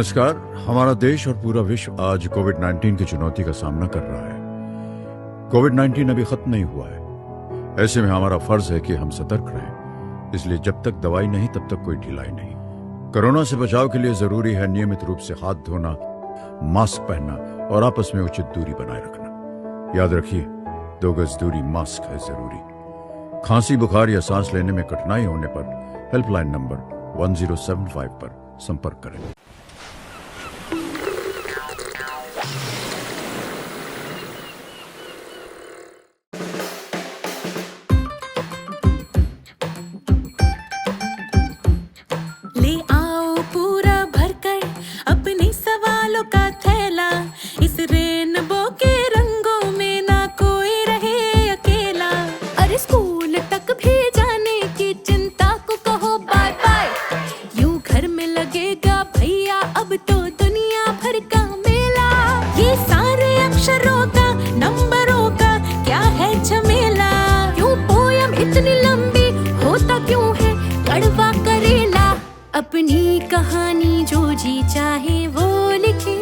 नमस्कार। हमारा देश और पूरा विश्व आज कोविड-19 की चुनौती का सामना कर रहा है। कोविड-19 अभी खत्म नहीं हुआ है। ऐसे में हमारा फर्ज है कि हम सतर्क रहें। इसलिए जब तक दवाई नहीं तब तक कोई ढिलाई नहीं। कोरोना से बचाव के लिए जरूरी है नियमित रूप से हाथ धोना, मास्क पहनना और आपस में उचित दूरी बनाए रखना। याद रखिए, 2 गज दूरी, मास्क है जरूरी। खांसी, बुखार या सांस लेने में कठिनाई होने पर हेल्पलाइन नंबर 1075 पर संपर्क करें। ले आओ पूरा भरकर अपने सवालों का थैला, इस रेनबो के रंगों में ना कोई रहे अकेला। अरे स्कूल तक भी जाने की चिंता को कहो बाय बाय, यूं घर में लगेगा भैया अब तो दुनिया भर का मेला। ये सारे अक्षरों का, नंबरों का क्या है झमेला, क्यों पोयम इतनी लंबी, होता क्यों है कड़वा करेला। अपनी कहानी जो जी चाहे वो लिखे,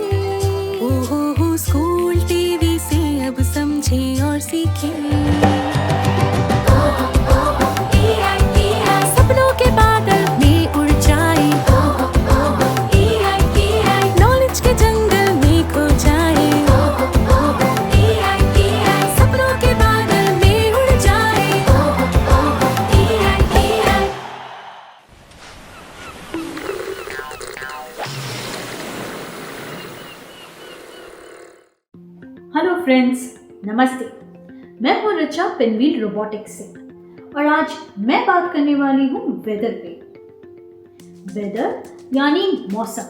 ओ स्कूल टीवी से अब समझे और सीखे। सपनों के बादल में उड़ जाए, नॉलेज के जंगल में खो जाए। सपनों के बादल में उड़ जाए। हेलो फ्रेंड्स, नमस्ते। मैं हूँ ऋचा पेनव्हील रोबोटिक्स से और आज मैं बात करने वाली हूँ वेदर पे। वेदर यानी मौसम।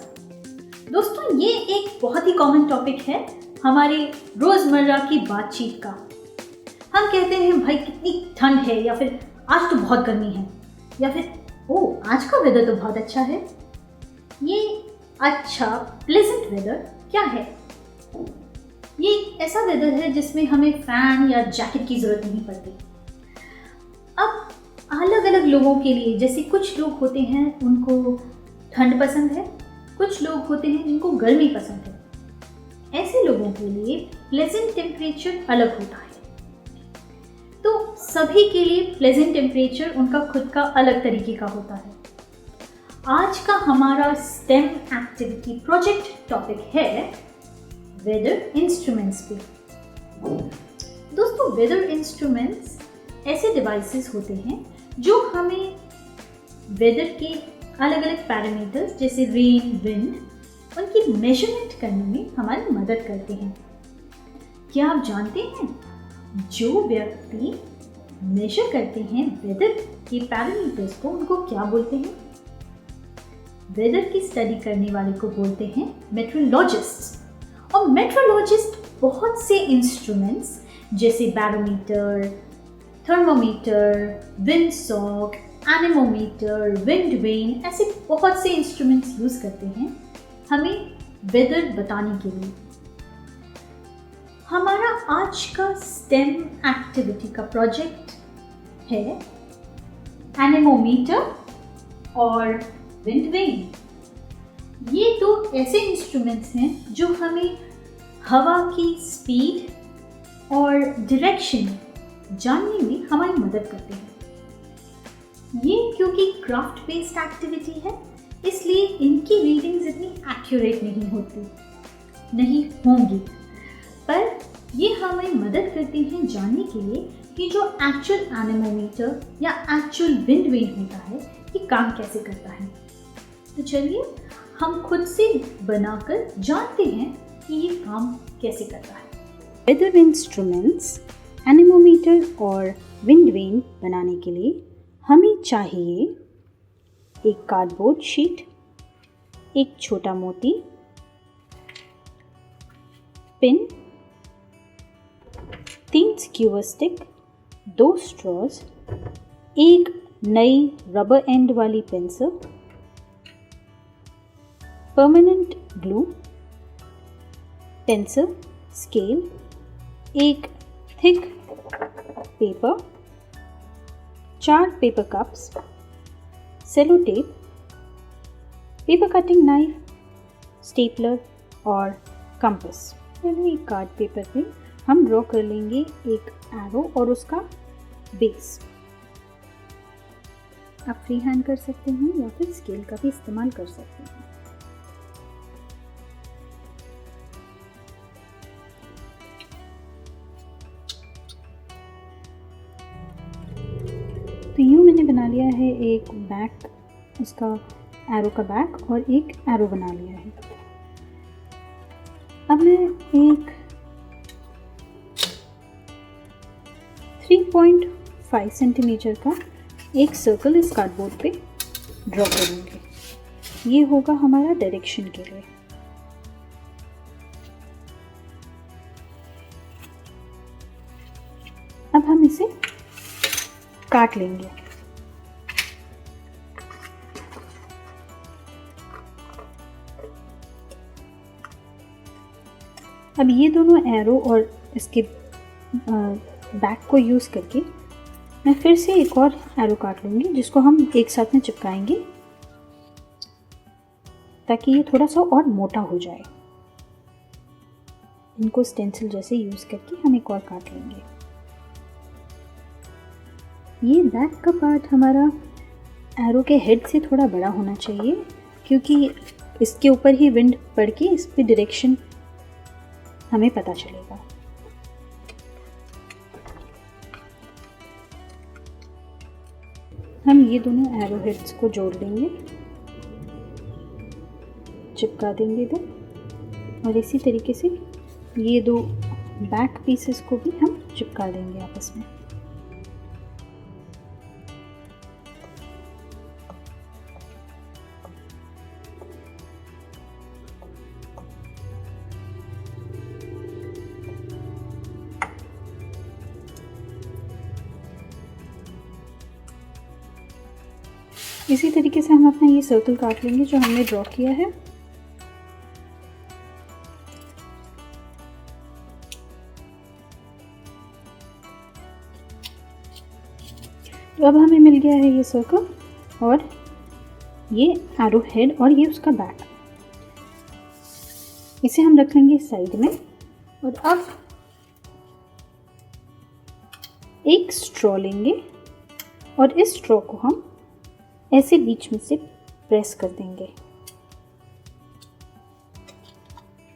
दोस्तों, ये एक बहुत ही कॉमन टॉपिक है हमारे रोजमर्रा की बातचीत का। हम कहते हैं भाई कितनी ठंड है, या फिर आज तो बहुत गर्मी है, या फिर ओ आज का वेदर तो बहुत अच्छा है। ये अच्छा प्लेजेंट वेदर क्या है? ये ऐसा वेदर है जिसमें हमें फैन या जैकेट की जरूरत नहीं पड़ती। अब अलग अलग लोगों के लिए, जैसे कुछ लोग होते हैं उनको ठंड पसंद है, कुछ लोग होते हैं जिनको गर्मी पसंद है। ऐसे लोगों के लिए प्लेजेंट टेम्परेचर अलग होता है। तो सभी के लिए प्लेजेंट टेम्परेचर उनका खुद का अलग तरीके का होता है। आज का हमारा स्टेम एक्टिविटी प्रोजेक्ट टॉपिक है वेदर इंस्ट्रूमेंट्स पे। दोस्तों, वेदर इंस्ट्रूमेंट्स ऐसे डिवाइसेस होते हैं जो हमें वेदर के अलग अलग पैरामीटर्स जैसे रेन, विंड, उनकी मेजरमेंट करने में हमारी मदद करते हैं। क्या आप जानते हैं जो व्यक्ति मेजर करते हैं वेदर के पैरामीटर्स को, उनको क्या बोलते हैं? वेदर की स्टडी करने वाले को बोलते हैं मेट्रोलॉजिस्ट। और मेट्रोलॉजिस्ट बहुत से इंस्ट्रूमेंट्स जैसे barometer, thermometer, windsock, anemometer, wind vane, ऐसे बहुत से इंस्ट्रूमेंट्स यूज करते हैं हमें वेदर बताने के लिए। हमारा आज का स्टेम एक्टिविटी का प्रोजेक्ट है एनेमोमीटर और विंड वेन। ये 2 ऐसे इंस्ट्रूमेंट्स हैं जो हमें हवा की स्पीड और डायरेक्शन जानने में हमारी मदद करते हैं। ये क्योंकि क्राफ्ट बेस्ड एक्टिविटी है, इसलिए इनकी रीडिंग्स इतनी एक्यूरेट नहीं होंगी, पर ये हमें मदद करते हैं जानने के लिए कि जो एक्चुअल एनेमोमीटर या एक्चुअल विंड वेन होता है ये काम कैसे करता है। तो चलिए हम खुद से बनाकर जानते हैं कि ये काम कैसे करता है। वेदर इंस्ट्रूमेंट्स, एनेमोमीटर और विंड वेन बनाने के लिए हमें चाहिए एक कार्डबोर्ड शीट, एक छोटा मोती, पिन, 3 स्क्यूअर स्टिक, 2 स्ट्रॉज, एक नई रबर एंड वाली pencil, permanent glue, pencil, scale, एक thick paper, 4 paper cups, cello tape, paper cutting knife, stapler और कंपास। पहले एक कार्ड पेपर पे हम ड्रॉ कर लेंगे एक एरो और उसका बेस। आप फ्री हैंड कर सकते हैं या फिर स्केल का भी इस्तेमाल कर सकते हैं। तो यूँ मैंने बना लिया है एक बैक, उसका एरो का बैक, और एक एरो बना लिया है। अब मैं एक 3.5 सेंटीमीटर का एक सर्कल इस कार्डबोर्ड पे ड्रॉ करूँगी। ये होगा हमारा डायरेक्शन के लिए। अब हम इसे काट लेंगे। अब ये दोनों एरो और इसके बैक को यूज़ करके मैं फिर से एक और एरो काट लूँगी, जिसको हम एक साथ में चिपकाएंगे ताकि ये थोड़ा सा और मोटा हो जाए। इनको स्टेंसिल जैसे यूज़ करके हम एक और काट लेंगे। ये बैक का पार्ट हमारा एरो के हेड से थोड़ा बड़ा होना चाहिए, क्योंकि इसके ऊपर ही विंड पड़ के इस पे डायरेक्शन हमें पता चलेगा। हम ये दोनों एरो हेड्स को जोड़ देंगे, चिपका देंगे इधर, और इसी तरीके से ये दो बैक पीसेस को भी हम चिपका देंगे आपस में। इसी तरीके से हम अपना ये सर्कल काट लेंगे जो हमने ड्रॉ किया है। तो अब हमें मिल गया है ये सर्कल और ये एरो हेड और ये उसका बैक। इसे हम रख लेंगे साइड में। और अब एक स्ट्रॉ लेंगे और इस स्ट्रॉ को हम ऐसे बीच में से प्रेस कर देंगे।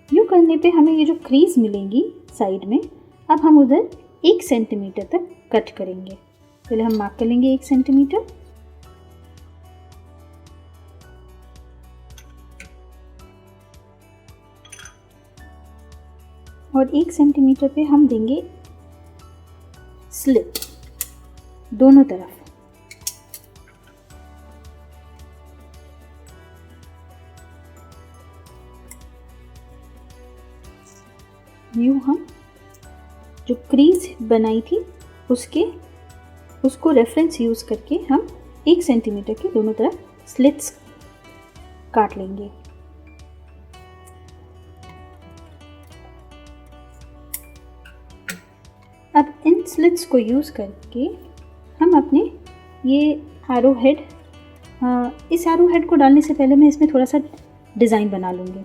यूँ करने पे हमें ये जो क्रीज मिलेंगी साइड में, अब हम उधर 1 सेंटीमीटर तक कट करेंगे। पहले हम मार्क कर लेंगे 1 सेंटीमीटर, और 1 सेंटीमीटर पे हम देंगे स्लिट दोनों तरफ। यूँ हम जो क्रीज बनाई थी उसको रेफरेंस यूज़ करके हम 1 सेंटीमीटर के दोनों तरफ स्लिट्स काट लेंगे। अब इन स्लिट्स को यूज़ करके हम अपने ये एरो हेड, इस एरो हेड को डालने से पहले मैं इसमें थोड़ा सा डिज़ाइन बना लूँगी।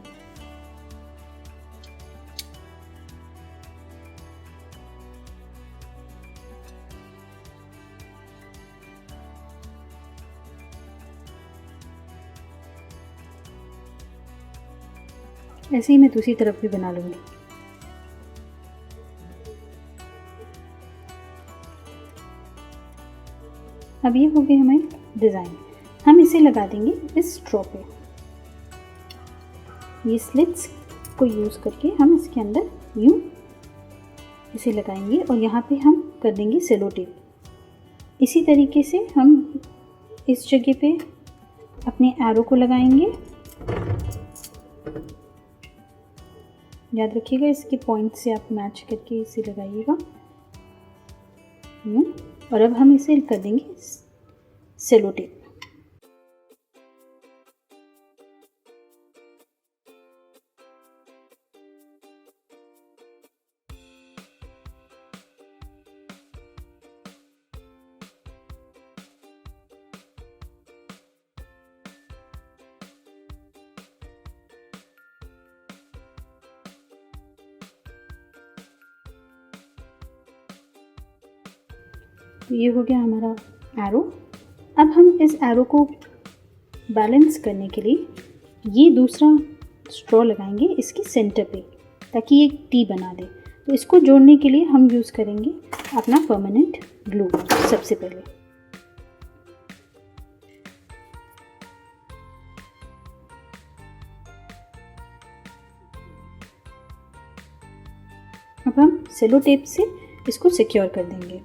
ऐसे ही मैं दूसरी तरफ भी बना लूँगी। अब ये हो गई हमारी डिज़ाइन। हम इसे लगा देंगे इस स्ट्रॉ पे। ये स्लिट्स को यूज़ करके हम इसके अंदर यूँ इसे लगाएंगे और यहाँ पे हम कर देंगे सेलो टेप। इसी तरीके से हम इस जगह पे अपने एरो को लगाएंगे। याद रखिएगा इसके पॉइंट से आप मैच करके इसे लगाइएगा। और अब हम इसे कर देंगे सेलो टेप। तो ये हो गया हमारा एरो। अब हम इस एरो को बैलेंस करने के लिए ये दूसरा स्ट्रॉ लगाएंगे इसके सेंटर पे, ताकि ये टी बना दे। तो इसको जोड़ने के लिए हम यूज़ करेंगे अपना परमानेंट ग्लू सबसे पहले। अब हम सेलो टेप से इसको सिक्योर कर देंगे।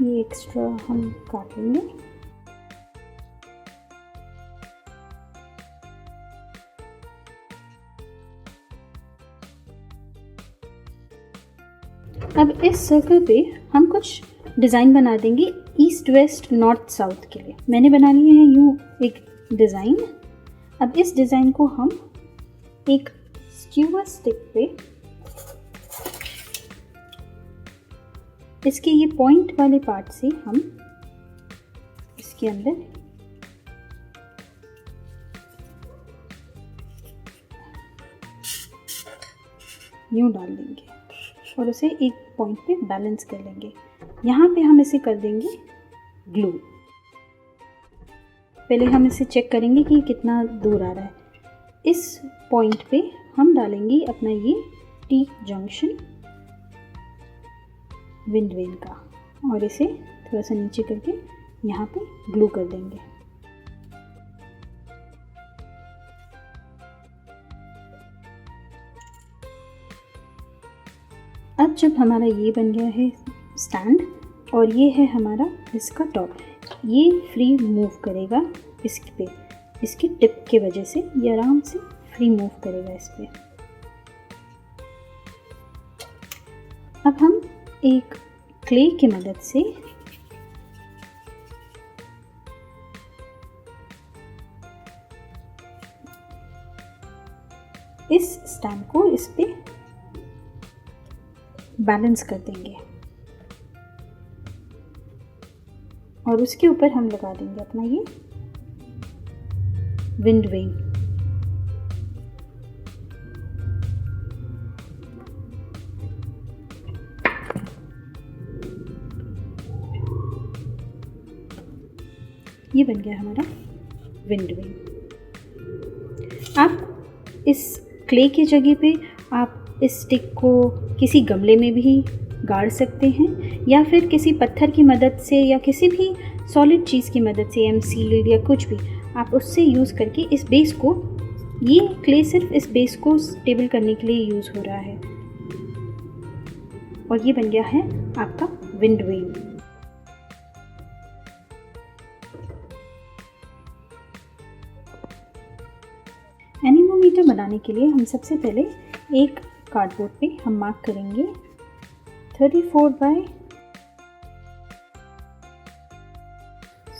ये एक्स्ट्रा हम काट लेंगे। अब इस सर्कल पे हम कुछ डिज़ाइन बना देंगे ईस्ट वेस्ट नॉर्थ साउथ के लिए। मैंने बना लिए हैं यूँ एक डिज़ाइन। अब इस डिज़ाइन को हम एक स्क्यूअर स्टिक पे इसके ये पॉइंट वाले पार्ट से हम इसके अंदर यूँ डाल देंगे और उसे एक पॉइंट पे बैलेंस कर लेंगे। यहाँ पे हम इसे कर देंगे ग्लू। पहले हम इसे चेक करेंगे कि कितना दूर आ रहा है। इस पॉइंट पे हम डालेंगे अपना ये टी जंक्शन विंड वेन का और इसे थोड़ा सा नीचे करके यहाँ पे ग्लू कर देंगे। अब जब हमारा ये बन गया है स्टैंड और ये है हमारा इसका टॉप, ये फ्री मूव करेगा इसके टिप के वजह से ये आराम से फ्री मूव करेगा इस पे। अब हम एक क्ले की मदद से इस स्टैंड को इस पे बैलेंस कर देंगे और उसके ऊपर हम लगा देंगे अपना ये विंड वेन। ये बन गया हमारा विंड वेन। आप इस क्ले की जगह पे आप इस स्टिक को किसी गमले में भी गाड़ सकते हैं या फिर किसी पत्थर की मदद से या किसी भी सॉलिड चीज़ की मदद से एमसील्ड या कुछ भी आप उससे यूज़ करके इस बेस को, ये क्ले सिर्फ इस बेस को स्टेबल करने के लिए यूज़ हो रहा है और ये बन गया है आपका विंड वेन। एनीमोमीटर बनाने के लिए हम सबसे पहले एक कार्डबोर्ड पे हम मार्क करेंगे 34 बाय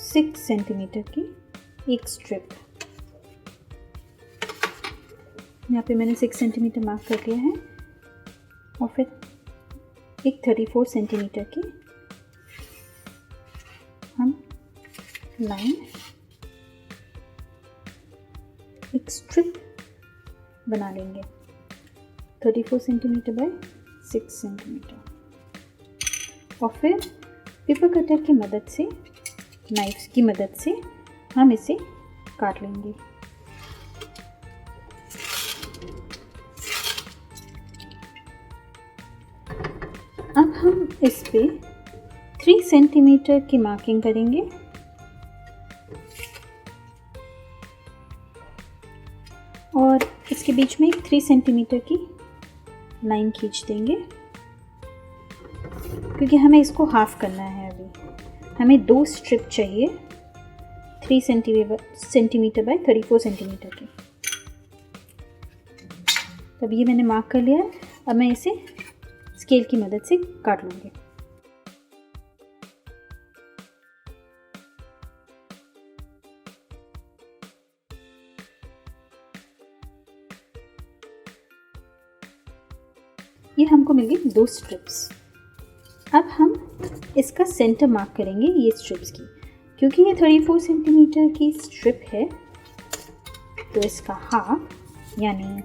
6 सेंटीमीटर की एक स्ट्रिप। यहाँ पे मैंने 6 सेंटीमीटर मार्क कर दिया है और फिर एक 34 सेंटीमीटर की हम लाइन एक स्ट्रिप बना लेंगे 34 सेंटीमीटर बाय 6 सेंटीमीटर और फिर पेपर कटर की मदद से, नाइफ्स की मदद से हम इसे काट लेंगे। अब हम इस पे 3 सेंटीमीटर की मार्किंग करेंगे और इसके बीच में एक 3 सेंटीमीटर की लाइन खींच देंगे क्योंकि हमें इसको हाफ करना है। अभी हमें 2 स्ट्रिप चाहिए 3 सेंटीमीटर बाय 34 सेंटीमीटर की। तब ये मैंने मार्क कर लिया है। अब मैं इसे स्केल की मदद से काट लूँगी। ये हमको मिल गई 2 स्ट्रिप्स। अब हम इसका सेंटर मार्क करेंगे ये स्ट्रिप्स की। क्योंकि ये 34 सेंटीमीटर की स्ट्रिप है तो इसका हाफ यानी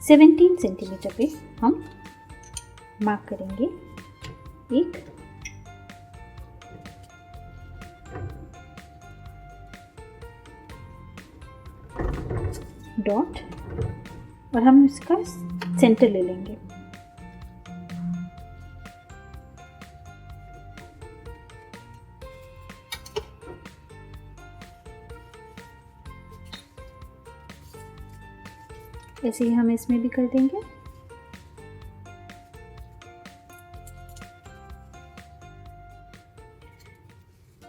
17 सेंटीमीटर पे हम मार्क करेंगे एक डॉट और हम इसका सेंटर ले लेंगे। ऐसे ही हम इसमें भी कर देंगे।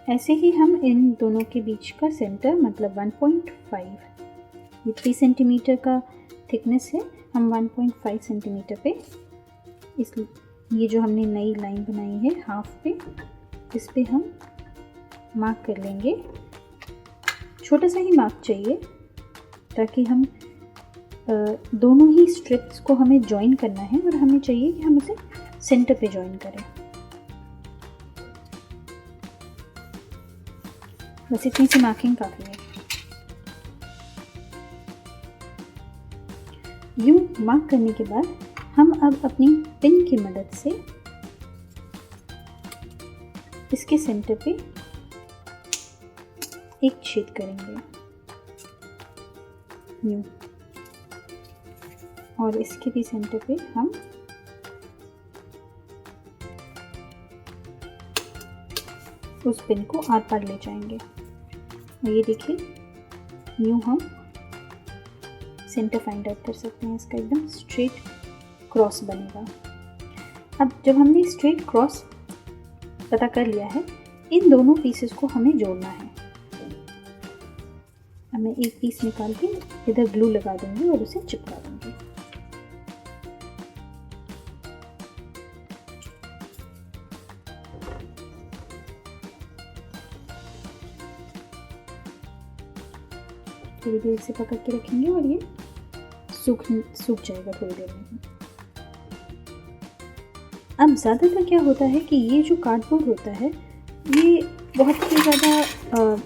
ऐसे ही हम इन दोनों के बीच का सेंटर मतलब 1.5, ये 3 सेंटीमीटर का थिकनेस है, हम 1.5 सेंटीमीटर पे इस ये जो हमने नई लाइन बनाई है हाफ पे, इस पे हम मार्क कर लेंगे। छोटा सा ही मार्क चाहिए ताकि हम दोनों ही स्ट्रिप्स को हमें जॉइन करना है और हमें चाहिए कि हम उसे सेंटर पे जॉइन करें। बस इतनी सी मार्किंग काफ़ी है। यूँ मार्क करने के बाद हम अब अपनी पिन की मदद से इसके सेंटर पे एक छेद करेंगे यूँ, और इसके भी सेंटर पे हम उस पिन को आर पार ले जाएंगे। और ये देखिए यूँ हम सेंटर फाइंड आउट कर सकते हैं। इसका एकदम स्ट्रेट क्रॉस बनेगा। अब जब हमने स्ट्रेट क्रॉस पता कर लिया है, इन दोनों पीसेस को हमें जोड़ना है। अब मैं एक पीस निकाल के इधर ग्लू लगा दूंगी और उसे चिपका दूंगी। थोड़ी देर से पकड़ के रखेंगे और ये सूख जाएगा थोड़ी देर में। अब ज़्यादातर क्या होता है कि ये जो कार्डबोर्ड होता है ये बहुत ही ज़्यादा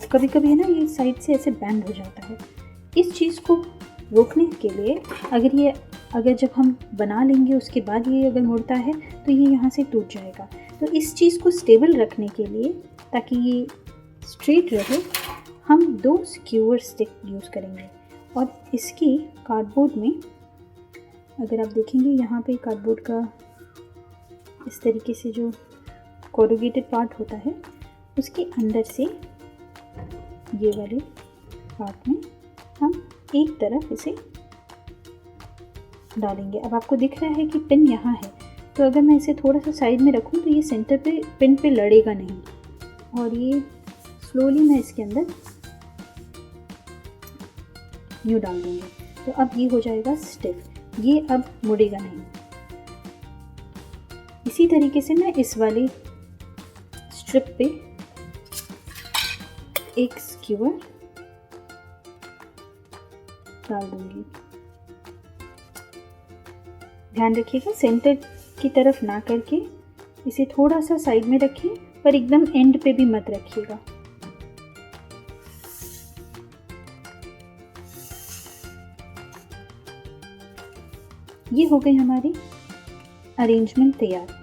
कभी कभी है ना, ये साइड से ऐसे बैंड हो जाता है। इस चीज़ को रोकने के लिए अगर जब हम बना लेंगे उसके बाद ये अगर मुड़ता है तो ये यहाँ से टूट जाएगा। तो इस चीज़ को स्टेबल रखने के लिए, ताकि ये स्ट्रेट रहे, हम 2 स्क्यूअर स्टिक यूज़ करेंगे। और इसकी कार्डबोर्ड में अगर आप देखेंगे यहाँ पे कार्डबोर्ड का इस तरीके से जो कोरुगेटेड पार्ट होता है उसके अंदर से ये वाले पार्ट में हम एक तरफ इसे डालेंगे। अब आपको दिख रहा है कि पिन यहाँ है, तो अगर मैं इसे थोड़ा सा साइड में रखूँ तो ये सेंटर पे पिन पे लड़ेगा नहीं, और ये स्लोली मैं इसके अंदर यूँ डाल दूँगी। तो अब ये हो जाएगा स्टिफ, ये अब मुड़ेगा नहीं। इसी तरीके से मैं इस वाली स्ट्रिप पे एक स्क्यूअर डाल दूंगी। ध्यान रखिएगा सेंटर की तरफ ना करके इसे थोड़ा सा साइड में रखिए, पर एकदम एंड पे भी मत रखिएगा। ये हो गई हमारी अरेंजमेंट तैयार।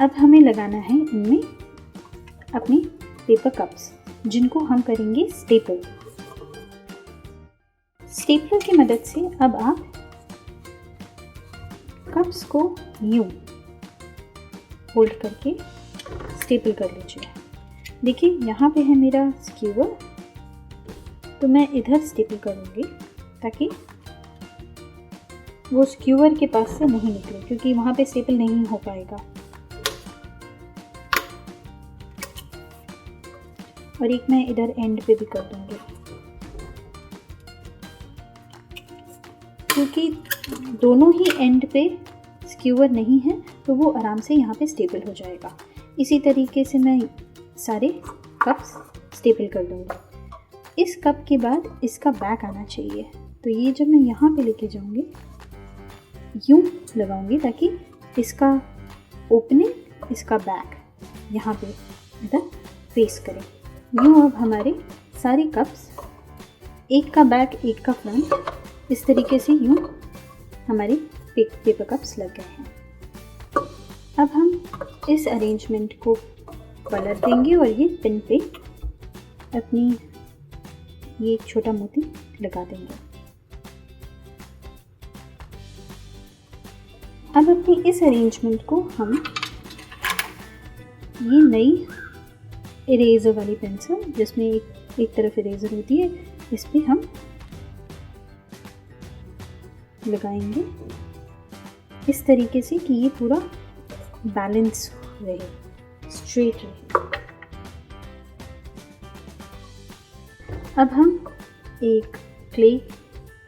अब हमें लगाना है इनमें अपने पेपर कप्स, जिनको हम करेंगे स्टेपल। स्टेपलर की मदद से अब आप कप्स को यूं होल्ड करके स्टेपल कर लीजिए। देखिए यहाँ पे है मेरा स्क्यूअर, तो मैं इधर स्टेपल करूँगी ताकि वो स्क्यूअर के पास से नहीं निकले, क्योंकि वहाँ पे स्टेपल नहीं हो पाएगा। और एक मैं इधर एंड पे भी कर दूंगी, क्योंकि दोनों ही एंड पे स्क्यूअर नहीं है तो वो आराम से यहाँ पे स्टेपल हो जाएगा। इसी तरीके से मैं सारे कप्स स्टेपल कर दूंगी। इस कप के बाद इसका बैक आना चाहिए, तो ये जब मैं यहाँ पे लेके जाऊँगी यूँ लगाऊंगी ताकि इसका ओपनिंग, इसका बैक यहाँ पे इधर फेस करें। यूँ अब हमारे सारे कप्स, एक का बैक एक का फ्रंट, इस तरीके से यूँ हमारे पेपर कप्स लग गए हैं। अब हम इस अरेंजमेंट को पलट देंगे और ये पिन पे अपनी ये एक छोटा मोती लगा देंगे। अब अपनी इस अरेंजमेंट को हम ये नई इरेज़र वाली पेंसिल, जिसमें एक तरफ इरेज़र होती है, इस पे हम लगाएंगे इस तरीके से कि ये पूरा बैलेंस रहे, स्ट्रेट रहे। अब हम एक क्ले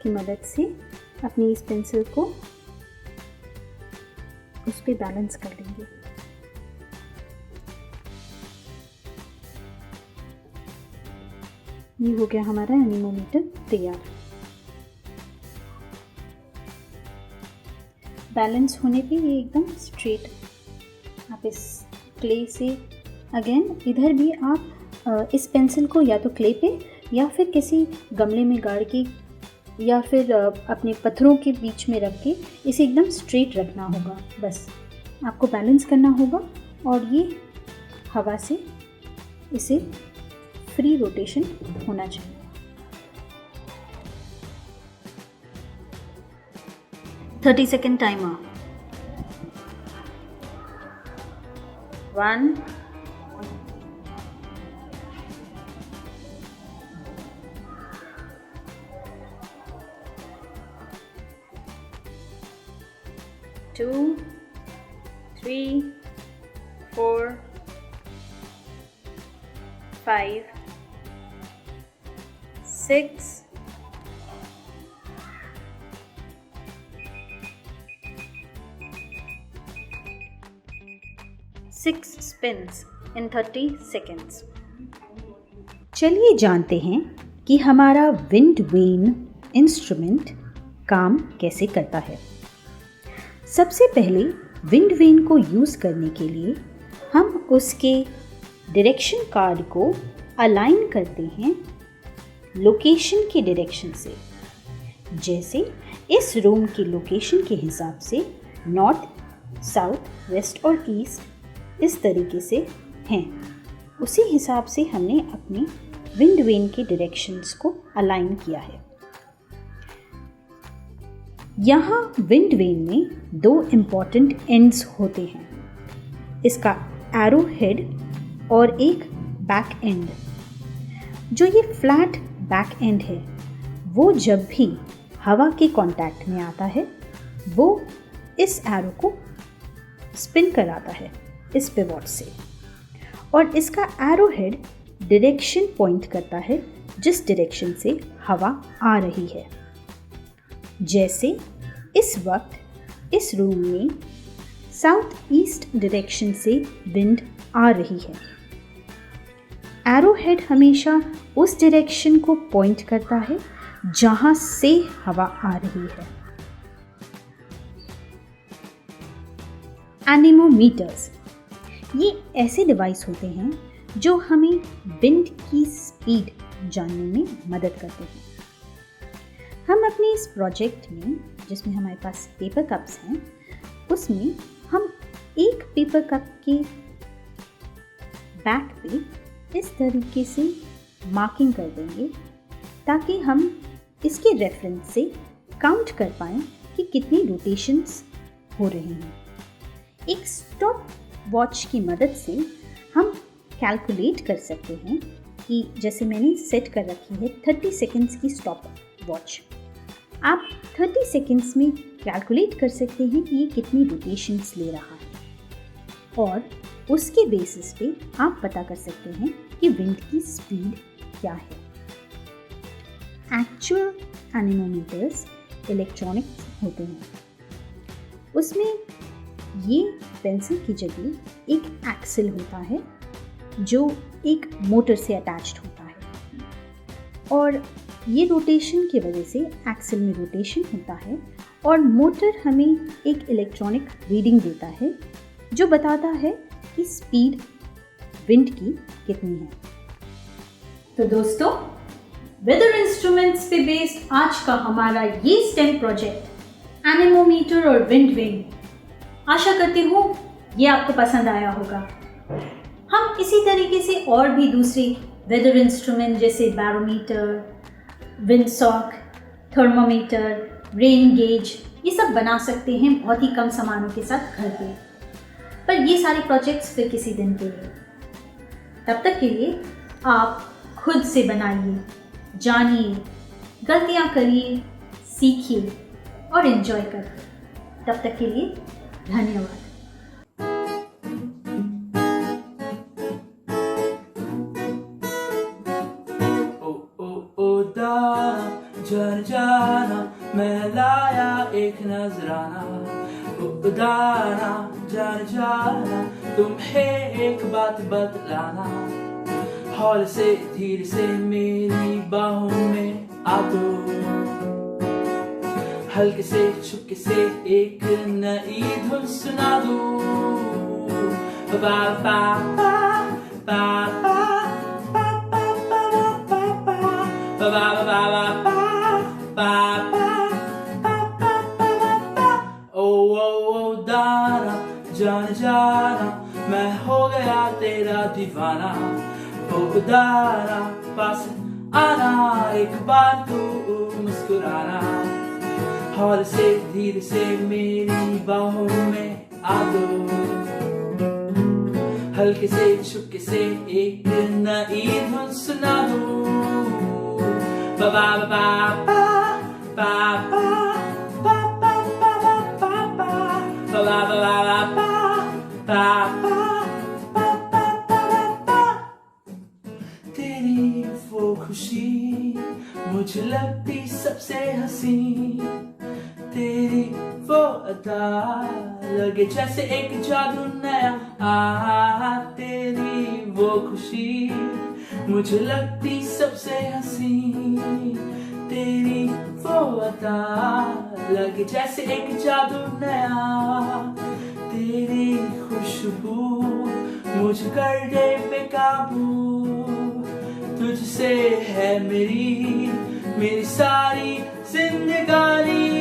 की मदद से अपनी इस पेंसिल को उस पे बैलेंस कर लेंगे। ये हो गया हमारा एनीमोमीटर तैयार। बैलेंस होने पे ये एकदम स्ट्रेट। आप इस क्ले से अगेन इधर भी आप इस पेंसिल को या तो क्ले पे या फिर किसी गमले में गाड़ के या फिर अपने पत्थरों के बीच में रख के इसे एकदम स्ट्रेट रखना होगा। बस आपको बैलेंस करना होगा और ये हवा से इसे फ्री रोटेशन होना चाहिए। 30 second timer. 1 2 3 4 5 6 6 spins in 30 seconds। चलिए जानते हैं कि हमारा विंड वेन इंस्ट्रूमेंट काम कैसे करता है। सबसे पहले विंड वेन को यूज़ करने के लिए हम उसके डायरेक्शन कार्ड को अलाइन करते हैं लोकेशन की डायरेक्शन से। जैसे इस रूम की लोकेशन के हिसाब से नॉर्थ, साउथ, वेस्ट और ईस्ट इस तरीके से हैं। उसी हिसाब से हमने अपने विंड वेन के डायरेक्शंस को अलाइन किया है। यहाँ विंड वेन में 2 इम्पॉर्टेंट एंड्स होते हैं, इसका एरो हेड और एक बैक एंड। जो ये फ्लैट बैक एंड है वो जब भी हवा के कांटेक्ट में आता है वो इस एरो को स्पिन कराता है इस पिवोट से, और इसका एरो हेड डायरेक्शन पॉइंट करता है जिस डायरेक्शन से हवा आ रही है। जैसे इस वक्त इस रूम में साउथ ईस्ट डायरेक्शन से विंड आ रही है। एरो हेड हमेशा उस डायरेक्शन को पॉइंट करता है जहां से हवा आ रही है। एनीमोमीटर्स ये ऐसे डिवाइस होते हैं जो हमें विंड की स्पीड जानने में मदद करते हैं। हम अपने इस प्रोजेक्ट में, जिसमें हमारे पास पेपर कप्स हैं, उसमें हम एक पेपर कप के बैक पे इस तरीके से मार्किंग कर देंगे ताकि हम इसके रेफरेंस से काउंट कर पाएँ कि कितनी रोटेशंस हो रही हैं। एक स्टॉप वॉच की मदद से हम कैलकुलेट कर सकते हैं कि जैसे मैंने सेट कर रखी है 30 सेकेंड्स की स्टॉप वॉच। आप 30 सेकेंड्स में कैलकुलेट कर सकते हैं कि ये कितनी रोटेशंस ले रहा है और उसके बेसिस पे आप पता कर सकते हैं कि विंड की स्पीड क्या है। एक्चुअल एनीमोमीटर्स इलेक्ट्रॉनिक होते हैं। उसमें ये पेंसिल की जगह एक एक्सल होता है जो एक मोटर से अटैच्ड होता है, और ये रोटेशन की वजह से एक्सल में रोटेशन होता है और मोटर हमें एक इलेक्ट्रॉनिक रीडिंग देता है जो बताता है कि स्पीड विंड की कितनी है। तो दोस्तों, वेदर इंस्ट्रूमेंट्स पे बेस्ड आज का हमारा ये स्टेम प्रोजेक्ट एनेमोमीटर और विंड वेन, आशा करती हूँ ये आपको पसंद आया होगा। हम इसी तरीके से और भी दूसरी वेदर इंस्ट्रूमेंट जैसे बैरोमीटर, विंडसॉक, थर्मोमीटर, रेन गेज, ये सब बना सकते हैं बहुत ही कम सामानों के साथ घर पे। पर ये सारे प्रोजेक्ट्स फिर किसी दिन के लिए। तब तक के लिए आप खुद से बनाइए, जानिए, गलतियाँ करिए, सीखिए और एंजॉय करिए। तब तक के लिए धन्यवाद। जर जाना मैं लाया एक नजराना, उदाना जर जाना तुम्हें एक बात बतलाना। हौल से धीरे से मेरी बाहों में आ दो, हल्के से छुपके से एक नई धुन सुना दो। बा बा बा बा बा बा बा बा बा बा दाना जान जाना मैं हो गया तेरा दीवाना। ओ दाना पास आना एक बार तू मुस्कुराना। हौल से धीरे से मेरी बाहों में आ दो, हल्के से छुपके से एक नई धुन सुना दो। Ba ba ba ba ba ba ba ba ba ba ba ba ba ba ba ba। तेरी वो खुशी मुझे लगती सबसे हंसी, तेरी वो अदा लगे जैसे एक जादू नया। तेरी वो खुशी मुझे लगती सबसे हंसी, तेरी वो अदा लगे जैसे एक जादू नया। तेरी खुशबू मुझ कर दे बेकाबू, तुझसे है मेरी सारी जिंदगानी।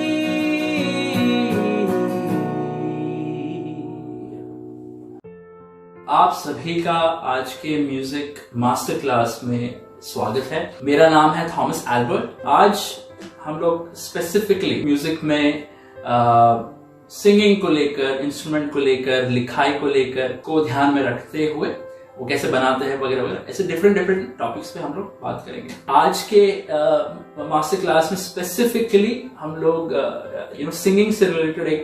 आप सभी का आज के म्यूजिक मास्टर क्लास में स्वागत है। मेरा नाम है थॉमस एल्बर्ट। आज हम लोग स्पेसिफिकली म्यूजिक में सिंगिंग को लेकर, इंस्ट्रूमेंट को लेकर, लिखाई को लेकर को ध्यान में रखते हुए वो कैसे बनाते हैं वगैरह वगैरह, ऐसे डिफरेंट टॉपिक्स पे हम लोग बात करेंगे। आज के मास्टर क्लास में स्पेसिफिकली हम लोग सिंगिंग से रिलेटेड एक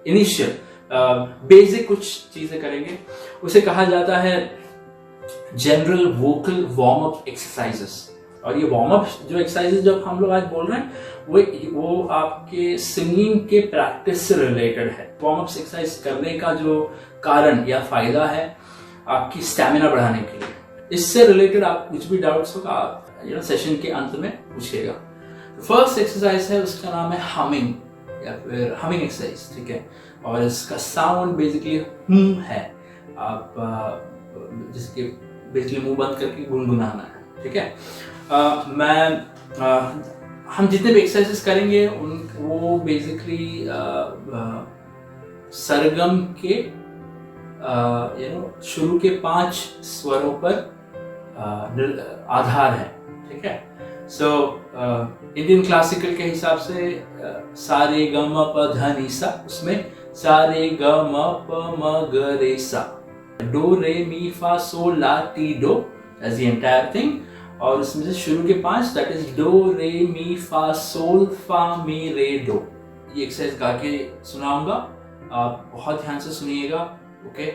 इनिशियल बेसिक कुछ चीजें करेंगे। उसे कहा जाता है general vocal warm up exercises. और ये वार्म अप जो एक्सरसाइजेस जो हम लोग आज बोल रहे हैं वो आपके सिंगिंग के प्रैक्टिस से रिलेटेड है। वार्म अप एक्सरसाइज करने का जो कारण या फायदा है आपकी स्टैमिना बढ़ाने के लिए। इससे रिलेटेड आप कुछ भी डाउट्स होगा आप सेशन के अंत में पूछिएगा। फर्स्ट एक्सरसाइज है, उसका नाम है हमिंग या फिर हमिंग एक्सरसाइज, ठीक है। और इसका साउंड बेसिकली है, आप जिसके बेसिकली मुंह बंद करके गुनगुनाना है, ठीक है। हम जितने भी एक्सरसाइजेस करेंगे वो बेसिकली सरगम के शुरू के 5 स्वरों पर आधार है, ठीक है। सो इंडियन क्लासिकल के हिसाब से सा रे ग म प ध नि सा, उसमें सा रे ग म प म ग रे सा, dough re mi fa sol la ti do, as the entire thing. और उसमें से शुरू के 5 that is dough re mi fa soul फा मी रे डो। ये एक्सरसाइज गा के सुनाऊंगा, आप बहुत ध्यान से सुनिएगा, ओके।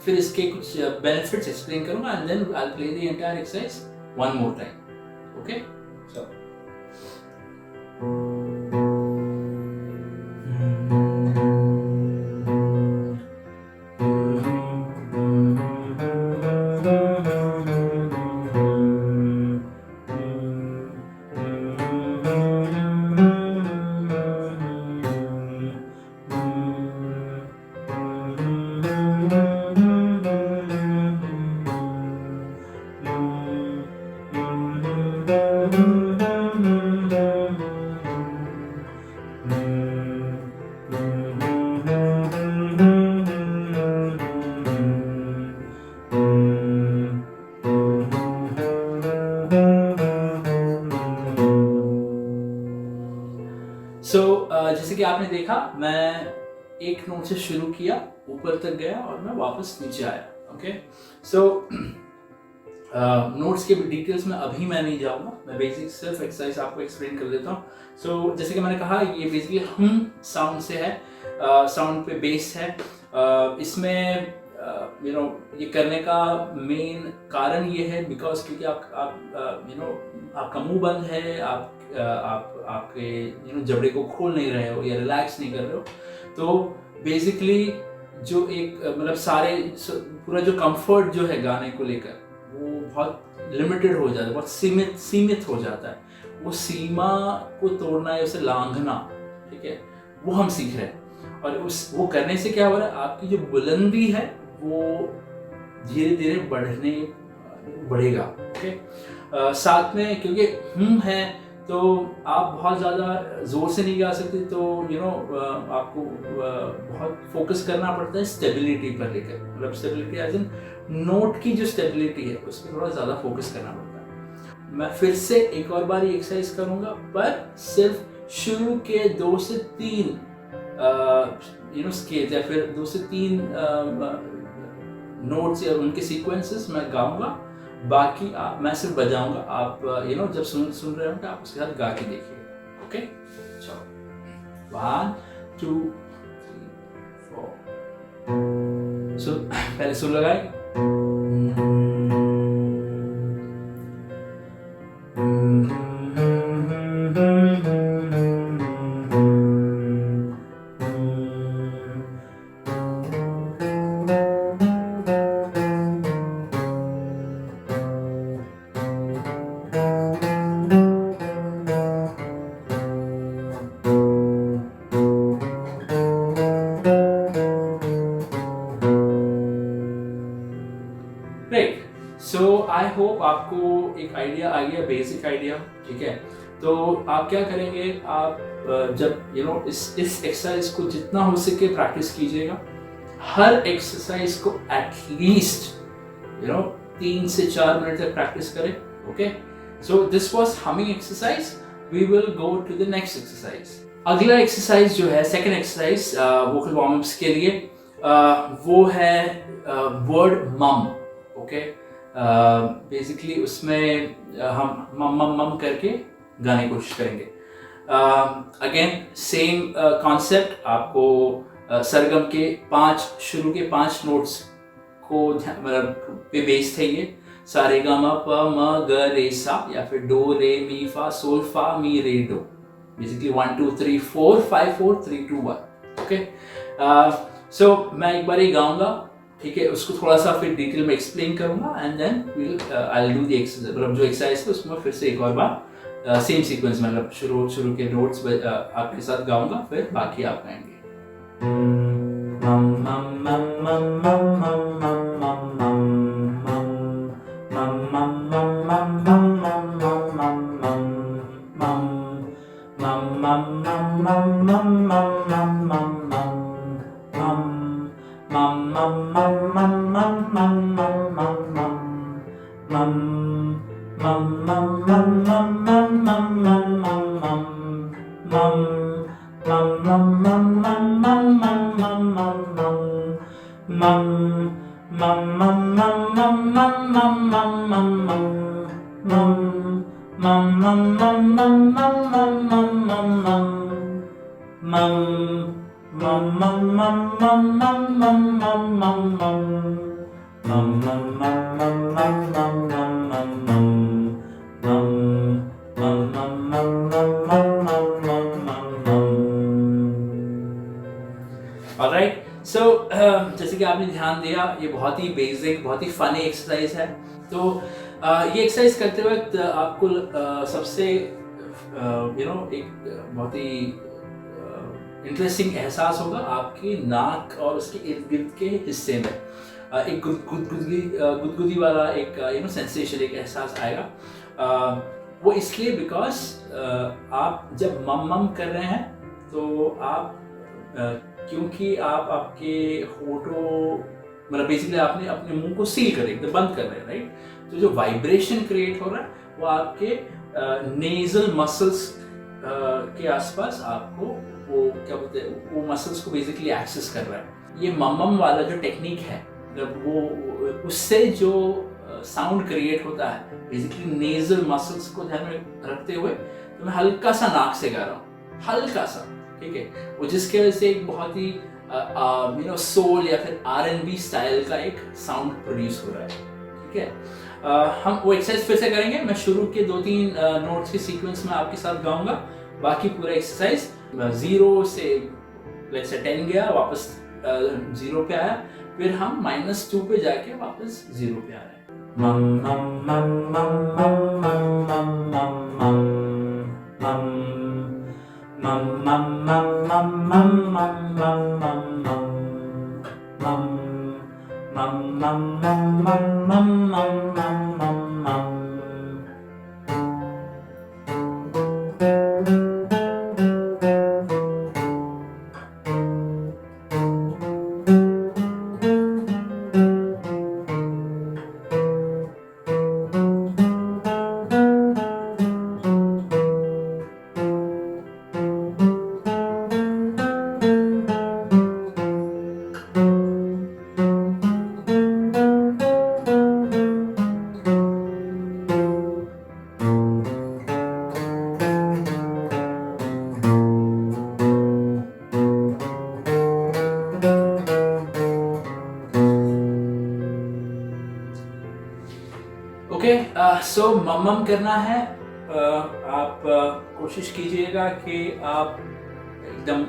फिर इसके कुछ बेनिफिट्स एक्सप्लेन करूंगा and then I will play the entire exercise one more time, okay. So जैसे कि आपने देखा, मैं एक नोट से शुरू किया, ऊपर तक गया और मैं वापस नीचे आया। ओके, सो नोट्स के डिटेल्स में अभी मैं नहीं जाऊंगा, मैं बेसिक सिर्फ एक्सरसाइज आपको एक्सप्लेन कर देता हूँ। सो जैसे कि मैंने कहा, ये बेसिकली हम साउंड से है, साउंड पे बेस है। इसमें ये करने का मेन कारण ये है बिकॉज क्योंकि आपका मुंह बंद है, आपके जबड़े को खोल नहीं रहे हो या रिलैक्स नहीं कर रहे हो, तो बेसिकली जो एक सारे पूरा जो कंफर्ट जो है गाने को लेकर वो बहुत लिमिटेड हो जाता है, बहुत सीमित हो जाता है। वो सीमा को तोड़ना है, उसे लांघना, ठीक है, वो हम सीख रहे हैं। और वो करने से क्या हो रहा है, आपकी जो बुलंदी है वो धीरे धीरे बढ़ेगा। ओके, साथ में क्योंकि है तो आप बहुत ज़्यादा ज़ोर से नहीं गा सकते, तो आपको बहुत फोकस करना पड़ता है स्टेबिलिटी पर लेकर, स्टेबिलिटी एज इन नोट की जो स्टेबिलिटी है उस पर थोड़ा ज़्यादा फोकस करना पड़ता है। मैं फिर से एक और बार एक्सरसाइज करूँगा, पर सिर्फ शुरू के 2 से 3 स्केल्स या फिर 2 से 3 नोट्स या उनके सीक्वेंसेस मैं गाऊंगा, बाकी मैं सिर्फ बजाऊंगा। आप जब सुन रहे होंगे आप उसके साथ गा के देखिए। ओके, चलो 1 2 3 4। सो पहले सुर लगाए, आई होप आपको एक आइडिया आ गया, बेसिक आइडिया, ठीक है। तो आप क्या करेंगे, आप जब इस एक्सरसाइज को जितना हो सके प्रैक्टिस कीजिएगा। हर एक्सरसाइज को एटलीस्ट 3 से 4 मिनट तक प्रैक्टिस करें। Okay, so this was humming exercise. We will go to the next exercise. अगला एक्सरसाइज जो है, second exercise vocal warm ups के लिए, वो है वर्ड मम। ओके, बेसिकली उसमें हम मम मम मम करके गाने की कोशिश करेंगे। अगेन सेम कॉन्सेप्ट, आपको सरगम के 5 शुरू के 5 नोट्स को पे बेस थे ये, सा रे गा मा पा मा ग रे सा, या फिर dough re mi fa soul फा मी रे डो। बेसिकली 1 2 3 4 5 4 3 2 1। ओके, सो मैं एक बार ही गाऊंगा, ठीक है, उसको थोड़ा सा फिर डिटेल में एक्सप्लेन करूंगा and then I will do the exercise. जो एक्सरसाइज है उसमें फिर से एक और बार सेम सीक्वेंस में शुरू के नोट्स आपके साथ गाऊंगा, फिर बाकी आप गाएंगे। ऑलराइट, सो जैसे कि आपने ध्यान दिया, ये बहुत ही बेसिक, बहुत ही फनी एक्सरसाइज है। तो ये एक्सरसाइज करते वक्त आपको सबसे एक बहुत ही इंटरेस्टिंग एहसास होगा आपकी नाक और उसके इर्द गिर्द के हिस्से में एक गुदगुदी वाला एक सेंसेशन, एक एहसास आएगा। वो इसलिए बिकॉज आप जब मम मम कर रहे हैं तो आप क्योंकि आप आपके होठों बेसिकली आपने अपने मुंह को सील कर एकदम बंद कर रहे हैं, राइट। तो जो वाइब्रेशन क्रिएट हो रहा है वो आपके नेजल मसल्स के आसपास आपको वो क्या बोलते हैं, वो मसल्स को बेसिकली एक्सेस कर रहा है। ये मम वाला जो टेक्निक है, मतलब वो उससे जो साउंड क्रिएट होता है बेसिकली नेजल मसल्स को ध्यान में रखते हुए, तो मैं हल्का सा नाक से गा रहा हूँ, हल्का सा, ठीक है, वो जिसके वजह से एक बहुत ही सोल या फिर R&B स्टाइल का एक साउंड प्रोड्यूस हो रहा है, ठीक है। हम वो एक्सरसाइज फिर से करेंगे। मैं शुरू के 2-3 नोट्स के सीक्वेंस में आपके साथ गाऊंगा, बाकी पूरा एक्सरसाइज 0 से लेट्स से 10 गया, वापस 0 पे आया, फिर हम -2 पे जाके वापस 0 पे आ रहे हैं। मम मम मम मम मम मम मम मम मम मम मम मम मम मम मम मम मम मम मम। सो मम करना है। आप कोशिश कीजिएगा कि आप एकदम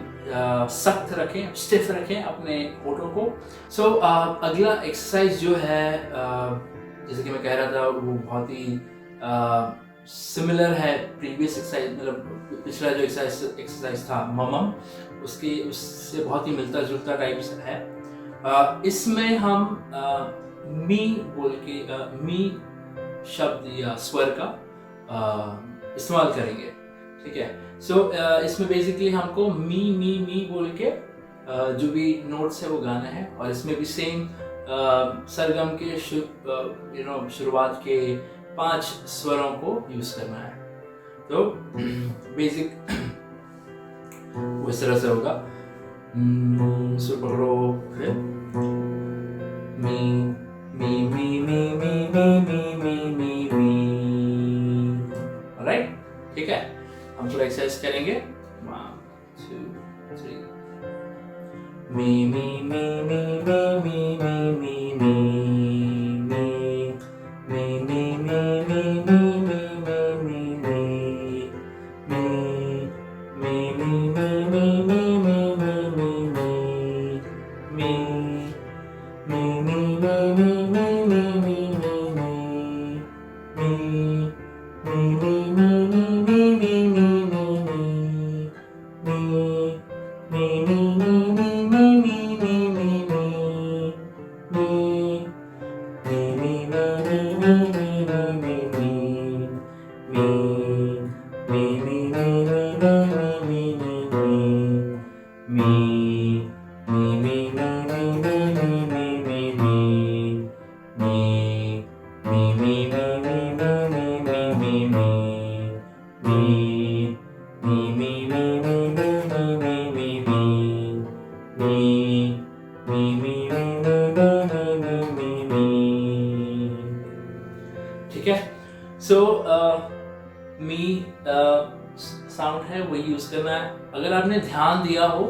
सख्त रखें, स्टिफ रखें अपने होठों को। सो अगला एक्सरसाइज जो है, जैसे कि मैं कह रहा था, वो बहुत ही सिमिलर है प्रीवियस एक्सरसाइज, मतलब पिछला जो एक्सरसाइज था मम, उससे बहुत ही मिलता जुलता टाइप है। इसमें हम मी बोल के मी शब्द या स्वर का इस्तेमाल करेंगे, ठीक है। सो इसमें बेसिकली हमको मी मी मी बोल के जो भी नोट्स है वो गाना है, और इसमें भी सेम सरगम के शुरुआत के 5 स्वरों को यूज करना है। तो बेसिक वो इस तरह से होगा, सुर पकड़ो, फिर मी मी मी मी मी मी मी मी मी, राइट, ठीक है। हम थोड़ा एक्सरसाइज करेंगे। 1 2 3 मी मी मी मी मी मी मी मी मी मी मी मी मी मी मी मी साउंड है वही यूज करना है। अगर आपने ध्यान दिया हो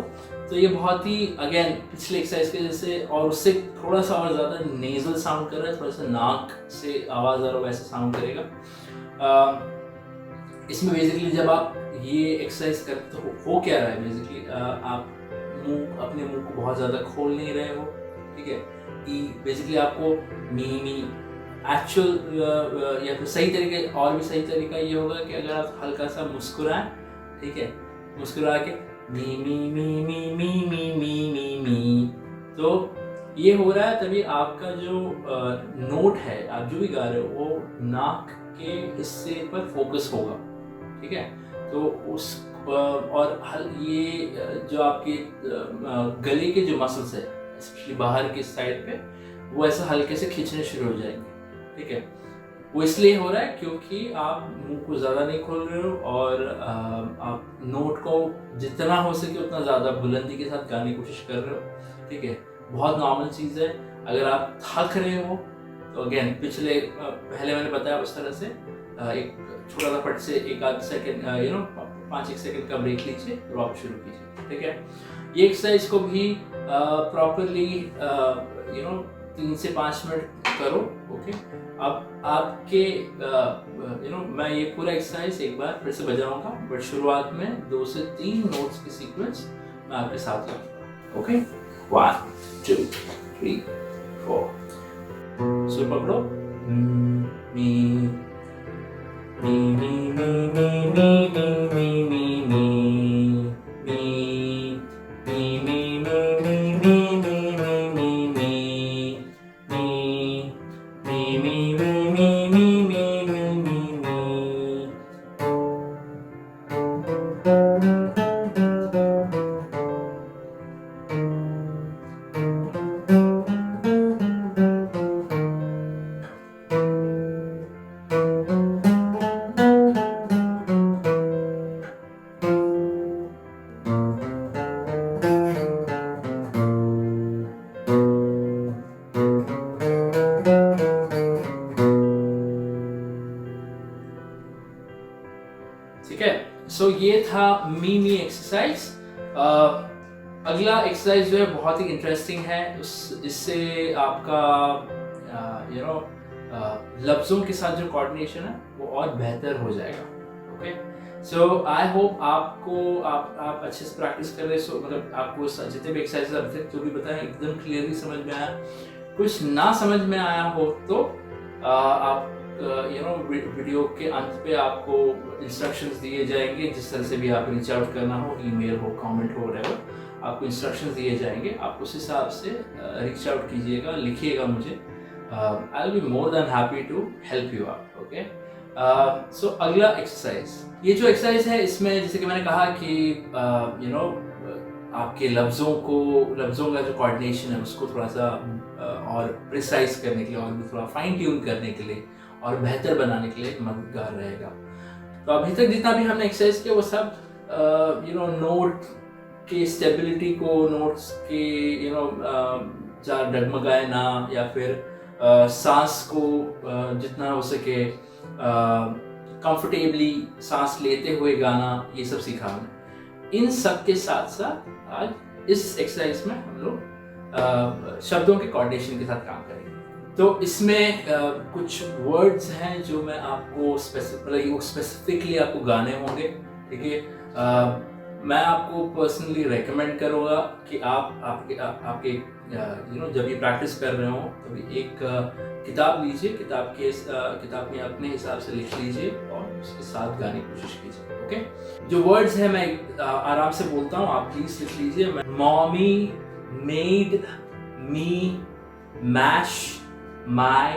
तो ये बहुत ही अगेन पिछले एक्सरसाइज के जैसे और उससे थोड़ा सा और ज़्यादा नेजल साउंड कर रहा है, थोड़ा सा नाक से आवाज़ आ रहा हो वैसे साउंड करेगा। इसमें बेसिकली जब आप ये एक्सरसाइज करते हो क्या रहा है, बेसिकली आप अपने मुंह को बहुत ज़्यादा खोल नहीं रहे हो, ठीक है। बेसिकली आपको मी एक्चुअल या फिर सही तरीके, और भी सही तरीका ये होगा कि अगर आप हल्का सा मुस्कुराएं, ठीक है, मुस्कुरा के मी मी मी मी मी मी मी मी मी, तो ये हो रहा है। तभी आपका जो नोट है, आप जो भी गा रहे हो, वो नाक के हिस्से पर फोकस होगा, ठीक है। तो उस और ये जो आपके गले के जो मसल्स है, स्पेशली बाहर के साइड पे, वो ऐसा हल्के से खींचने शुरू हो जाएंगे, ठीक है। वो इसलिए हो रहा है क्योंकि आप मुंह को ज़्यादा नहीं खोल रहे हो और आप नोट को जितना हो सके उतना ज़्यादा बुलंदी के साथ गाने की कोशिश कर रहे हो। ठीक है, बहुत नॉर्मल चीज़ है। अगर आप थक रहे हो तो अगेन पहले मैंने बताया उस तरह से एक छोटा सा फट से एक आध सेकेंड 5-1 सेकेंड का ब्रेक लीजिए और आप शुरू कीजिए। ठीक है, ये एक्सरसाइज को भी प्रॉपरली 3 से 5 मिनट करो। ओके, अब आपके मैं ये पूरा एक्सरसाइज एक बार फिर से बजाऊंगा, बट शुरुआत में 2 से 3 नोट्स की सीक्वेंस मैं आपके साथ लगाऊंगा। ओके, 1 2 3 4। सो पकड़ो, मी मी मी मी मी मी मी मी मी ठीक है। सो ये था मी एक्सरसाइज। अगला एक्सरसाइज जो है बहुत ही इंटरेस्टिंग है। इससे आपका लफ्ज़ों के साथ जो कोऑर्डिनेशन है वो और बेहतर हो जाएगा। ओके, सो आई होप आपको आप अच्छे से प्रैक्टिस कर रहे हो। मतलब आपको जितने भी एक्सरसाइज अभी तक जो भी बताया एकदम क्लियरली समझ में आया। कुछ ना समझ में आया हो तो आप वीडियो के अंत पे आपको इंस्ट्रक्शंस दिए जाएंगे, जिस तरह से भी आप रीच आउट करना हो, ईमेल हो, कमेंट हो, व्हाटएवर, आपको इंस्ट्रक्शंस दिए जाएंगे। आप उस हिसाब से रीच आउट कीजिएगा, लिखिएगा मुझे। I will be more than happy to help you out. Okay, so अगला एक्सरसाइज, ये जो एक्सरसाइज है इसमें जैसे कि मैंने कहा कि आपके लफ्ज़ों का जो कोऑर्डिनेशन है उसको थोड़ा सा और प्रिसाइज करने के लिए और भी थोड़ा फाइन ट्यून करने के लिए और बेहतर बनाने के लिए मददगार रहेगा। तो अभी तक जितना भी हमने एक्सरसाइज किया वो सब नोट के स्टेबिलिटी को, नोट्स के डगमगाए ना, या फिर सांस को जितना हो सके कंफर्टेबली सांस लेते हुए गाना, ये सब सीखा हमने। इन सब के साथ साथ आज इस एक्सरसाइज में हम लोग शब्दों के कोऑर्डिनेशन के साथ काम करेंगे। तो इसमें कुछ वर्ड्स हैं जो मैं आपको स्पेसिफिकली आपको गाने होंगे। ठीक है, मैं आपको पर्सनली रेकमेंड करूँगा कि आपके जब ये प्रैक्टिस कर रहे हो तो एक किताब लीजिए, किताब में अपने हिसाब से लिख लीजिए और उसके साथ गाने की कोशिश कीजिए। ओके, जो वर्ड्स हैं मैं आराम से बोलता हूँ, आप प्लीज लिख लीजिए। मॉमी मेड मी मैश माई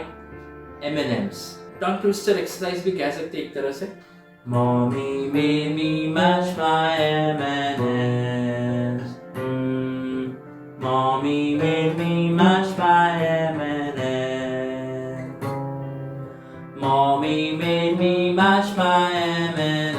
M&Ms। टंग ट्विस्टर एक्सरसाइज भी कह सकते हैं एक तरह से। Mommy made me mash my M&Ms. Mommy made me mash my M&Ms. Mommy made me mash my M&Ms.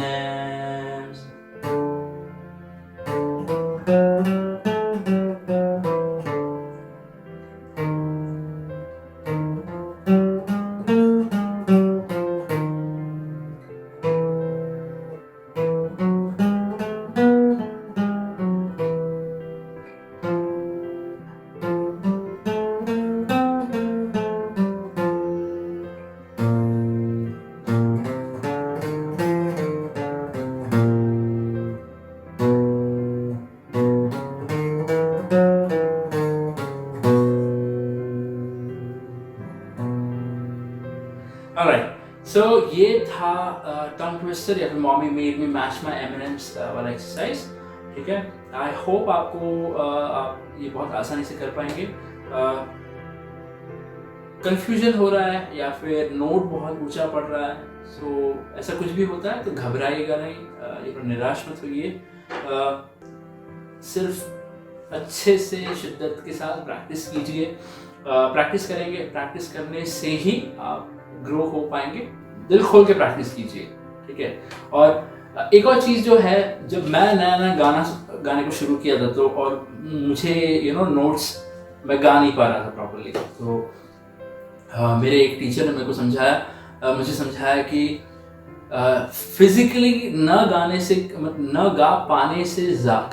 सो ये था टंग ट्विस्टर या फिर मॉमी मेड मी मैश माई M&Ms वाला एक्सरसाइज। ठीक है, आई होप आपको आप ये बहुत आसानी से कर पाएंगे। कंफ्यूजन हो रहा है या फिर नोट बहुत ऊंचा पड़ रहा है, सो ऐसा कुछ भी होता है तो घबराइएगा नहीं, निराश मत होइए। सिर्फ अच्छे से शिद्दत के साथ प्रैक्टिस कीजिए। प्रैक्टिस करेंगे, प्रैक्टिस करने से ही आप ग्रो हो पाएंगे। दिल खोल के प्रैक्टिस कीजिए, ठीक है। और एक और चीज़ जो है, जब मैं नया गाने को शुरू किया था तो और मुझे नोट्स मैं गा नहीं पा रहा था प्रॉपर्ली, तो मेरे एक टीचर ने मेरे को मुझे समझाया कि फिजिकली न गा पाने से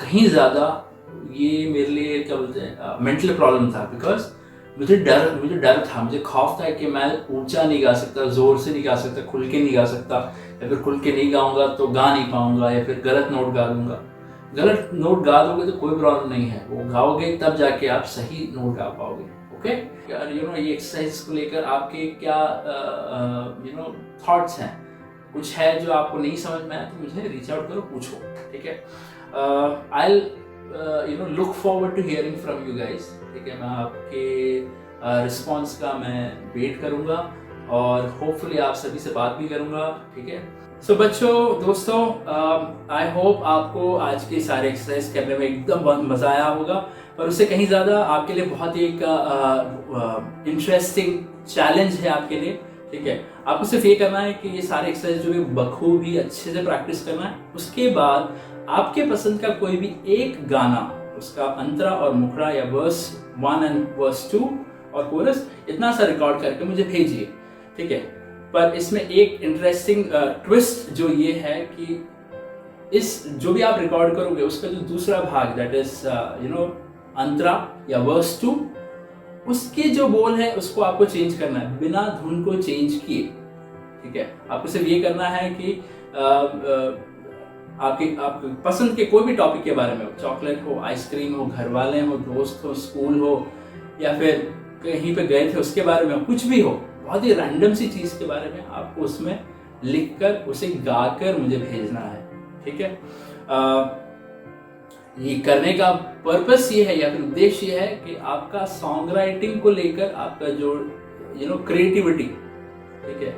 कहीं ज़्यादा ये मेरे लिए क्या बोलते हैं मेंटल प्रॉब्लम था। बिकॉज मुझे डर था, मुझे खौफ था कि मैं ऊंचा नहीं गा सकता, जोर से नहीं गा सकता, खुल के नहीं गा सकता, या फिर खुल के नहीं गाऊंगा तो गा नहीं पाऊंगा, या फिर गलत नोट गा दूंगा। गलत नोट गा दोगे तो कोई प्रॉब्लम नहीं है, वो गाओगे तब जाके आप सही नोट गा पाओगे। ओके, ये एक्सरसाइज को लेकर आपके क्या थॉट्स हैं, कुछ है जो आपको नहीं समझ में आया तो मुझे रीच आउट करो, पूछो, ठीक है। I look forward to hearing from you guys, ठीक है। मैं आपके रिस्पॉन्स का मैं वेट करूंगा और होपफुली आप सभी से बात भी करूंगा, ठीक है। सो बच्चों, दोस्तों, आई होप आपको आज के सारे एक्सरसाइज करने में एकदम मजा आया होगा, पर उससे कहीं ज़्यादा आपके लिए बहुत ही एक इंटरेस्टिंग चैलेंज है आपके लिए, ठीक है। आपको सिर्फ ये करना है कि ये सारे एक्सरसाइज जो भी बखूबी अच्छे से प्रैक्टिस करना है। उसके बाद आपके पसंद का कोई भी एक गाना, उसका अंतरा और मुखड़ा या वर्स 1 एंड वर्स 2 और कोरस इतना सा रिकॉर्ड करके मुझे भेजिए, ठीक है। पर इसमें एक इंटरेस्टिंग ट्विस्ट जो ये है कि इस जो भी आप रिकॉर्ड करोगे उसका जो दूसरा भाग, दैट इज अंतरा या वर्स 2, उसके जो बोल है उसको आपको चेंज करना है बिना धुन को चेंज किए, ठीक है। आपको सिर्फ ये करना है कि आपके पसंद के कोई भी टॉपिक के बारे में हो, चॉकलेट हो, आइसक्रीम हो, घर वाले हो, दोस्त हो, स्कूल हो, या फिर कहीं पे गए थे उसके बारे में, कुछ भी हो, बहुत ही रैंडम सी चीज के बारे में आपको उसमें लिखकर उसे गाकर मुझे भेजना है, ठीक है। ये करने का पर्पस ये है या फिर उद्देश्य ये है कि आपका सॉन्ग राइटिंग को लेकर आपका जो क्रिएटिविटी, ठीक है,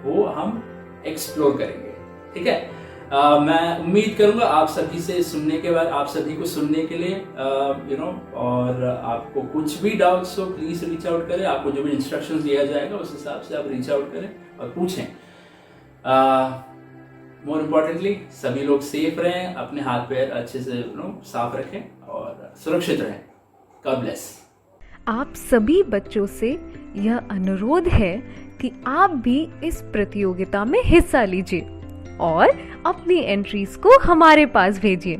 वो हम एक्सप्लोर करेंगे, ठीक है। मैं उम्मीद करूंगा आप सभी से सुनने के बाद, आप सभी को सुनने के लिए और आपको कुछ भी डाउट्स हो प्लीज रीच आउट करें। आपको जो भी इंस्ट्रक्शंस दिया जाएगा उस हिसाब से आप रीच आउट करें और पूछें। मोर इम्पोर्टेंटली सभी लोग सेफ रहें, अपने हाथ पैर अच्छे से साफ रखें और सुरक्षित रहें। God bless. आप सभी बच्चों से यह अनुरोध है कि आप भी इस प्रतियोगिता में हिस्सा लीजिए और अपनी एंट्रीज को हमारे पास भेजिए।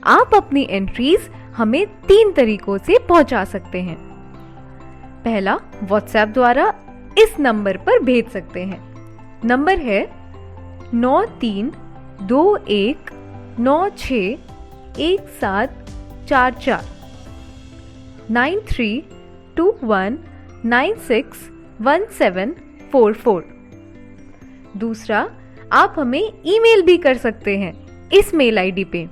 आप अपनी एंट्रीज हमें 3 तरीकों से पहुंचा सकते हैं। पहला, व्हाट्सएप द्वारा इस नंबर पर भेज सकते हैं। नंबर है 9321961744 9321961744। दूसरा, आप हमें ईमेल भी कर सकते हैं इस मेल आईडी पे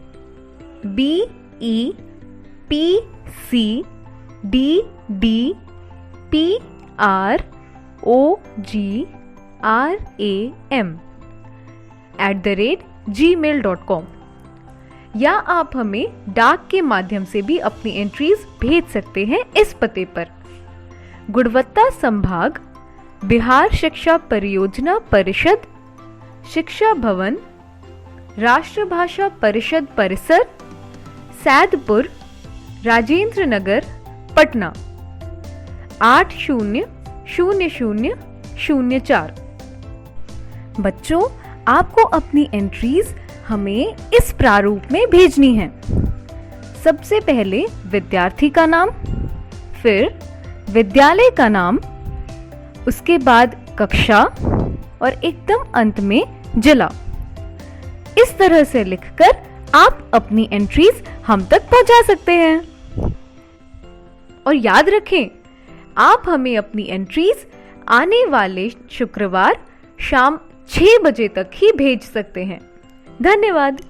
BEPCDPROGRAM@gmail.com, या आप हमें डाक के माध्यम से भी अपनी एंट्रीज भेज सकते हैं इस पते पर। गुणवत्ता संभाग, बिहार शिक्षा परियोजना परिषद, शिक्षा भवन, राष्ट्रभाषा परिषद परिसर, सैदपुर, राजेंद्र नगर, पटना 800004। बच्चों, आपको अपनी एंट्रीज हमें इस प्रारूप में भेजनी है। सबसे पहले विद्यार्थी का नाम, फिर विद्यालय का नाम, उसके बाद कक्षा और एकदम अंत में जिला। इस तरह से लिखकर आप अपनी एंट्रीज हम तक पहुंचा सकते हैं। और याद रखें, आप हमें अपनी एंट्रीज आने वाले शुक्रवार शाम 6 बजे तक ही भेज सकते हैं। धन्यवाद।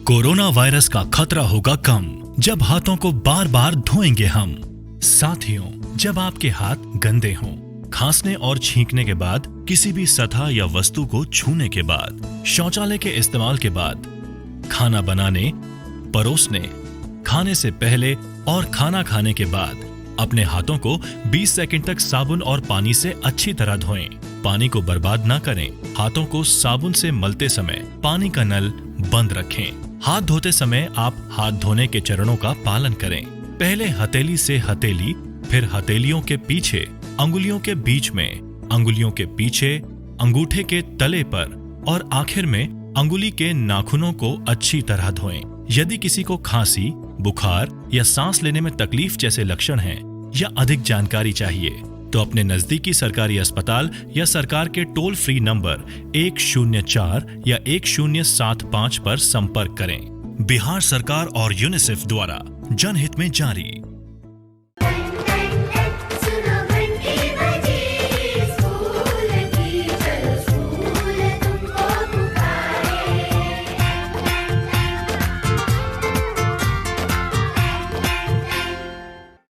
कोरोना वायरस का खतरा होगा कम जब हाथों को बार बार धोएंगे हम। साथियों, जब आपके हाथ गंदे हों, खांसने और छींकने के बाद, किसी भी सतह या वस्तु को छूने के बाद, शौचालय के इस्तेमाल के बाद, खाना बनाने, परोसने, खाने से पहले और खाना खाने के बाद अपने हाथों को 20 सेकंड तक साबुन और पानी से अच्छी तरह धोएं। पानी को बर्बाद ना करें। हाथों को साबुन से मलते समय पानी का नल बंद रखें। हाथ धोते समय आप हाथ धोने के चरणों का पालन करें। पहले हथेली से हथेली, फिर हथेलियों के पीछे, अंगुलियों के बीच में, अंगुलियों के पीछे, अंगूठे के तले पर और आखिर में अंगुली के नाखूनों को अच्छी तरह धोएं। यदि किसी को खांसी, बुखार या सांस लेने में तकलीफ जैसे लक्षण हैं या अधिक जानकारी चाहिए तो अपने नजदीकी सरकारी अस्पताल या सरकार के टोल फ्री नंबर 104 या 1075 पर संपर्क करें। बिहार सरकार और यूनिसेफ द्वारा जनहित में जारी।